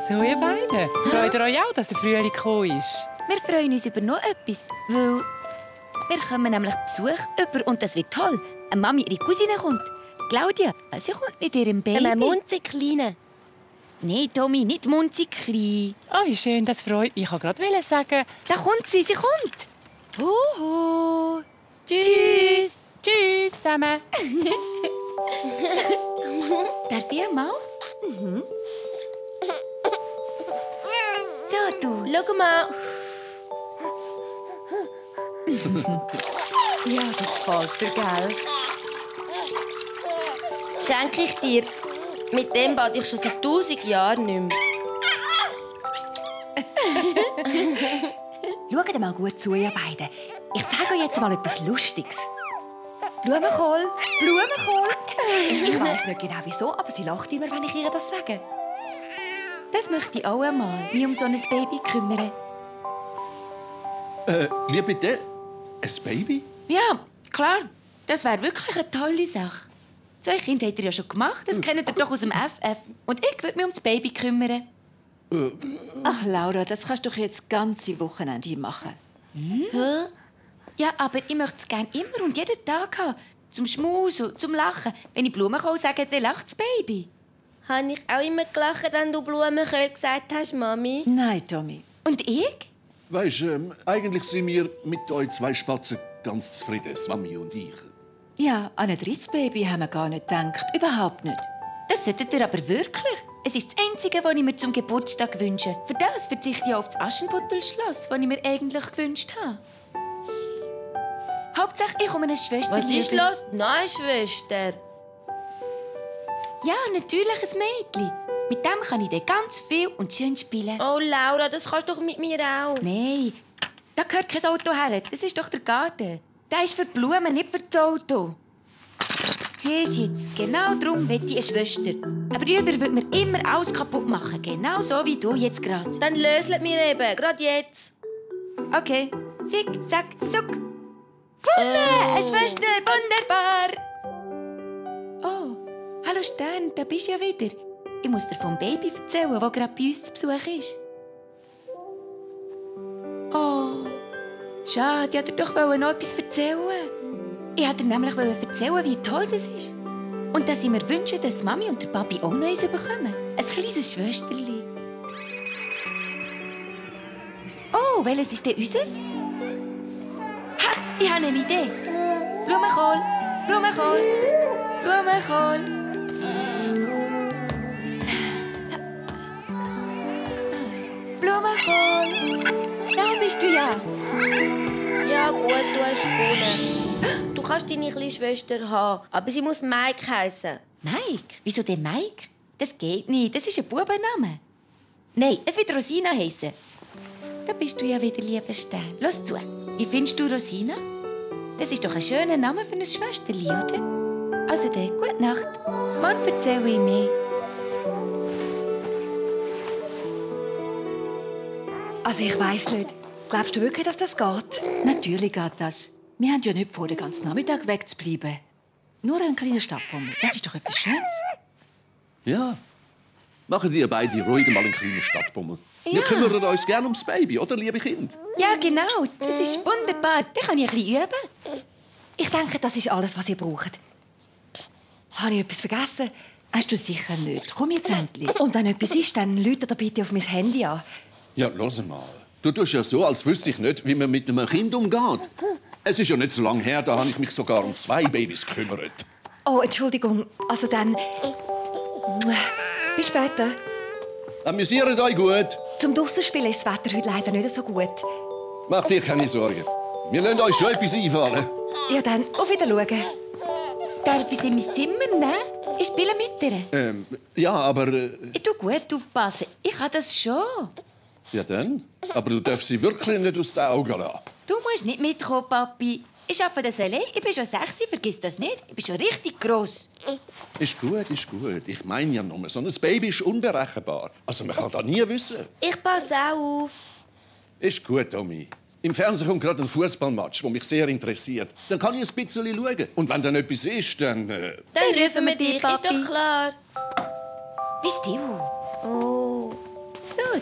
So, ihr beiden. Freut ihr euch auch, dass der Frühling gekommen ist? Wir freuen uns über noch etwas, weil wir kommen nämlich Besuch über und das wird toll. Eine Mami, ihre Cousine kommt. Claudia, sie kommt mit ihrem Baby. Ein Munzig-Kleine. Nein, Tommy, nicht munzig klein. Oh, wie schön, das freut mich. Ich wollte gerade sagen... Da kommt sie kommt. Huhu. Tschüss. Tschüss zusammen. Darf ich mal? So, du. Schau mal. Ja, das gefällt dir, gell? Schenke ich dir. Mit dem bade ich schon seit 1000 Jahren nicht mehr. Schaut mal gut zu, ihr beiden. Ich zeige euch jetzt mal etwas Lustiges. Blumenkohl, Blumenkohl. Ich weiss nicht genau wieso, aber sie lacht immer, wenn ich ihr das sage. Das möchte ich auch einmal, mich um so ein Baby kümmern. Wie bitte? Ein Baby? Ja, klar. Das wäre wirklich eine tolle Sache. 2 Kinder habt ihr ja schon gemacht. Das kennt ihr doch aus dem FF. Und ich würde mich um das Baby kümmern. Ach, Laura, das kannst du doch jetzt ganze Wochenende machen. Ja, aber ich möchte es gerne immer und jeden Tag haben. Zum Schmusen, zum Lachen. Wenn ich Blumenkohl sage, dann lacht das Baby. Habe ich auch immer gelacht, wenn du Blumenkohl gesagt hast, Mami? Nein, Tommy. Und ich? Weisst, eigentlich sind wir mit euch 2 Spatzen ganz zufrieden, Mami und ich. Ja, an ein drittes Baby haben wir gar nicht gedacht. Überhaupt nicht. Das solltet ihr aber wirklich. Es ist das Einzige, was ich mir zum Geburtstag wünsche. Für das verzichte ich auf das Aschenputtelschloss, das ich mir eigentlich gewünscht habe. Hauptsache, ich komme eine Schwester. Was ist los? Nein, Schwester. Ja, natürlich ein Mädchen. Mit dem kann ich dann ganz viel und schön spielen. Oh, Laura, das kannst du doch mit mir auch. Nein, da gehört kein Auto her. Das ist doch der Garten. Der ist für die Blumen, nicht für das Auto. Siehst jetzt, genau darum will ich eine Schwester. Ein Bruder würde mir immer alles kaputt machen. Genau so wie du jetzt gerade. Dann löselt mir eben, gerade jetzt. Okay. Zick, zack, zuck. Gewonnen! Eine Schwester, wunderbar! Oh, hallo Stern, da bist du ja wieder. Ich muss dir vom Baby erzählen, das gerade bei uns zu Besuch ist. Oh, schade, ich wollte dir doch noch etwas erzählen. Ich wollte dir nämlich erzählen, wie toll das ist. Und dass ich mir wünsche, dass Mami und der Papi auch noch eins bekommen. Ein kleines Schwesterli. Oh, welches ist denn unseres? Ha, ich habe eine Idee. Blumenkohl, Blumenkohl, Blumenkohl. Blumenkohl. Da bist du ja. Ja gut, du hast gewonnen. Du kannst deine kleine Schwester haben, aber sie muss Mike heißen. Mike? Wieso denn Mike? Das geht nicht, das ist ein Bubenname. Nein, es wird Rosina heißen. Da bist du ja wieder, lieber Stern. Los zu. Wie findest du Rosina? Das ist doch ein schöner Name für ein Schwesterli, oder? Also dann, gute Nacht. Morgen erzähle ich mehr. Also ich weiss nicht. Glaubst du wirklich, dass das geht? Natürlich geht das. Wir haben ja nicht vor, den ganzen Nachmittag wegzubleiben. Nur ein kleiner Stadtbummel. Das ist doch etwas Schönes. Ja. Machen ihr beide ruhig mal einen kleinen Stadtbummel. Wir kümmern uns gerne ums Baby, oder, liebe Kind? Ja, genau. Das ist wunderbar. Dann kann ich ein bisschen üben. Ich denke, das ist alles, was ihr braucht. Habe ich etwas vergessen? Hast du sicher nicht. Komm jetzt endlich. Und wenn etwas ist, dann läutet ihr bitte auf mein Handy an. Ja, los mal. Du tust ja so, als wüsste ich nicht, wie man mit einem Kind umgeht. Es ist ja nicht so lange her, da habe ich mich sogar um 2 Babys gekümmert. Oh, Entschuldigung. Also dann... Bis später. Amüsiert euch gut. Zum Draussen-Spielen ist das Wetter heute leider nicht so gut. Macht dir keine Sorgen. Wir lassen euch schon etwas einfallen. Ja, dann auf Wiedersehen. Darf ich sie in mein Zimmer nehmen? Ich spiele mit ihr. Ja, aber... Ich tue gut aufpassen. Ich kann das schon. Ja dann. Aber du darfst sie wirklich nicht aus den Augen lassen. Du musst nicht mitkommen, Papi. Ich arbeite das allein. Ich bin schon 6, vergiss das nicht. Ich bin schon richtig gross. Ist gut, ist gut. Ich meine ja nur, so ein Baby ist unberechenbar. Also man kann das nie wissen. Ich passe auch auf. Ist gut, Tommy. Im Fernsehen kommt gerade ein Fußballmatch, der mich sehr interessiert. Dann kann ich ein bisschen schauen. Und wenn dann etwas ist, dann... Dann rufen wir dich, ist doch klar. Bist du? Oh.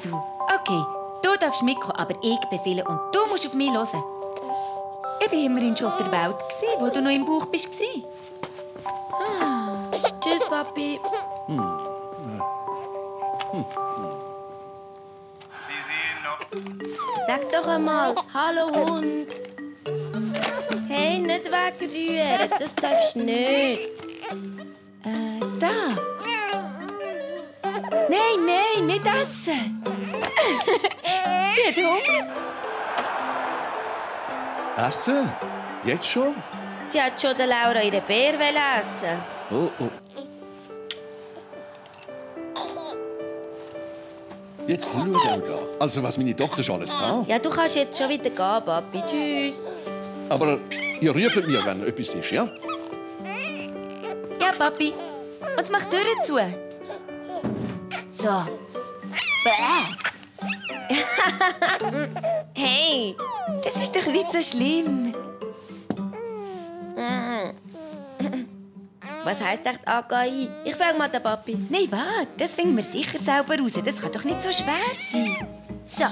du. Okay, du darfst mitkommen, aber ich befehle und du musst auf mich hören. Ich war immerhin schon auf der Welt, wo du noch im Bauch warst. Tschüss, Papi. Sag doch einmal, hallo Hund. Hey, nicht wegrühren, das darfst du nicht. Da. Nein, nicht essen. Sie hat Hunger. Essen? Jetzt schon? Sie hat schon der Laura ihren Bär essen. Oh. Jetzt schau auch da. Also, was meine Tochter schon alles kann. Ja, du kannst jetzt schon wieder gehen, Papi. Tschüss. Aber ihr ruft mir, wenn etwas ist, ja? Ja, Papi. Und mach die Tür zu. So. Hey. Das ist doch nicht so schlimm. Was heisst echt AGI? Ich frage mal den Papi. Nein, warte. Das finden wir sicher selber raus. Das kann doch nicht so schwer sein. So.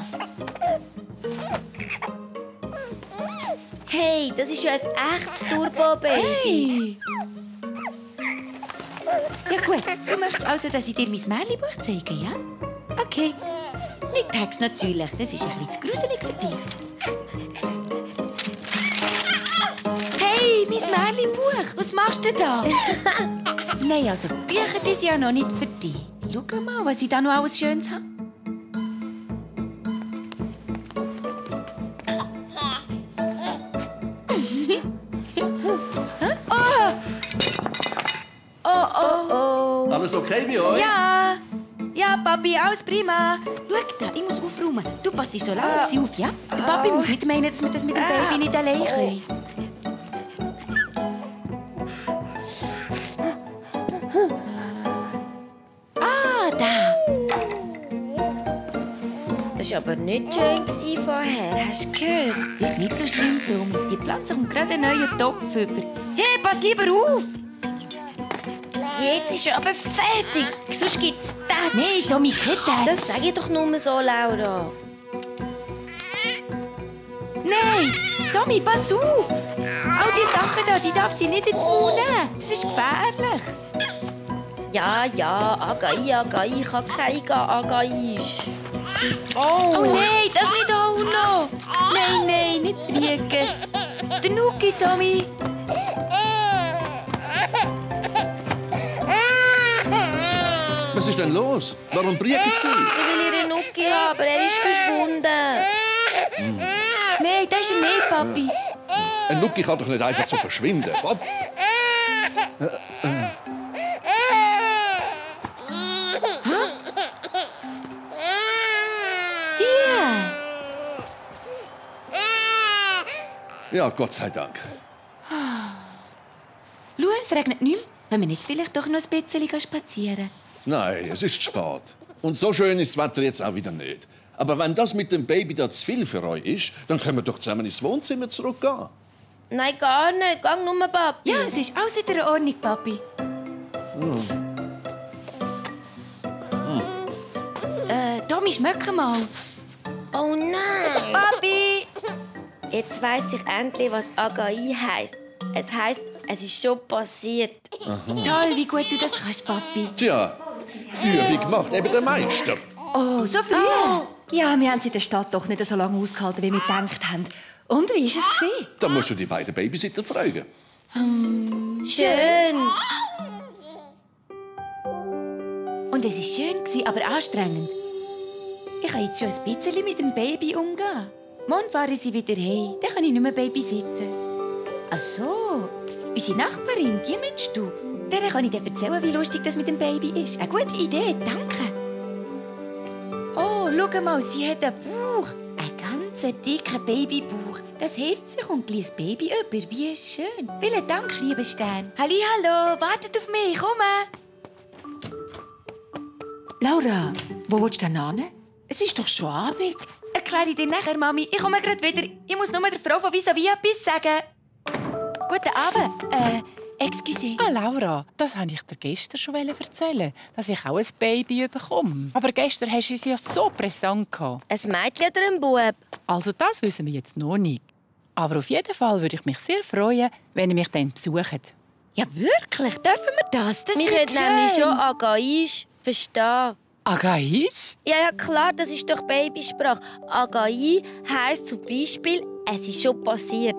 Hey, das ist ja ein echtes Turbo-Baby. Hey. Ja gut, du möchtest also, dass ich dir mein Märchenbuch zeige, ja? Okay. Nicht Text natürlich, das ist ein bisschen zu gruselig für dich. Hey, mein Märchenbuch, was machst du da? Nein, also Bücher die sind ja noch nicht für dich. Schau mal, was ich da noch alles Schönes habe. Alles okay bei euch? Ja, Papi, alles prima. Schau da, ich muss aufräumen. Du passt so lange auf sie auf, ja? Der Papi muss nicht meinen, dass wir das mit dem Baby nicht allein können. Da. Das war aber nicht schön vorher. Hast du gehört? Das ist nicht so schlimm, Tommy. Die Pflanze kommt gerade einen neuen Topf über. Hey, pass lieber auf! Jetzt ist er aber fertig. Sonst gibt's Tatsch. Nein, Tommy, kein Tatsch. Das sage ich doch nur so, Laura. Nein, Tommy, pass auf! All die Sachen da, die darf sie nicht ins Maul nehmen. Das ist gefährlich. Ja, AGI, ich habe keine AGI. Oh nein, das nicht auch noch. Nein, nicht briegen. Der Nuki, Tommy. Was ist denn los? Warum briegen Sie? Sie will ihren Nuki haben, aber er ist verschwunden. Nein, das ist er nicht, Papi. Ein Nuki kann doch nicht einfach so verschwinden. Was? Ja, Gott sei Dank. Schau, es regnet nicht mehr. Können wir nicht vielleicht doch noch ein bisschen spazieren? Nein, es ist spät. Und so schön ist das Wetter jetzt auch wieder nicht. Aber wenn das mit dem Baby da zu viel für euch ist, dann können wir doch zusammen ins Wohnzimmer zurückgehen. Nein, gar nicht. Geh nur, Papi. Ja, es ist alles in der Ordnung, Papi. Tommy, schmeck mal. Oh nein. Papi! Jetzt weiss ich endlich, was AGI heisst. Es heisst, es ist schon passiert. Toll, wie gut du das kannst, Papi. Tja, Übung macht eben der Meister. Oh, so früh? Ja, wir haben es in der Stadt doch nicht so lange ausgehalten, wie wir gedacht haben. Und wie war es? Dann musst du die beiden Babysitter fragen. Schön. Und es war schön, aber anstrengend. Ich kann jetzt schon ein bisschen mit dem Baby umgehen. Morgen fahren sie wieder heim, dann kann ich nicht mehr babysitten. Ach so, unsere Nachbarin, die meinst du? Der kann ich dir erzählen, wie lustig das mit dem Baby ist. Eine gute Idee, danke. Oh, schau mal, sie hat einen Bauch. Einen ganz dicken Babybauch. Das heisst, sie kommt ein Baby über. Wie schön. Vielen Dank, lieber Stern. Hallihallo, wartet auf mich, komm. Laura, wo willst du denn hin? Es ist doch schon Abend. Erkläre ich dir nachher, Mami. Ich komme gerade wieder. Ich muss nur der Frau von vis-à-vis etwas sagen. Guten Abend. Excusez. Ah, Laura, das wollte ich dir gestern schon erzählen, dass ich auch ein Baby bekomme. Aber gestern hast du es ja so präsent gehabt. Ein Mädchen oder ein Bub? Also das wissen wir jetzt noch nicht. Aber auf jeden Fall würde ich mich sehr freuen, wenn ihr mich dann besucht. Ja, wirklich? Dürfen wir das? Das Wir wird können nämlich schön. schon Agaisch verstehen. Agaisch? Ja, klar, das ist doch Babysprache. Agai heisst zum Beispiel, es ist schon passiert.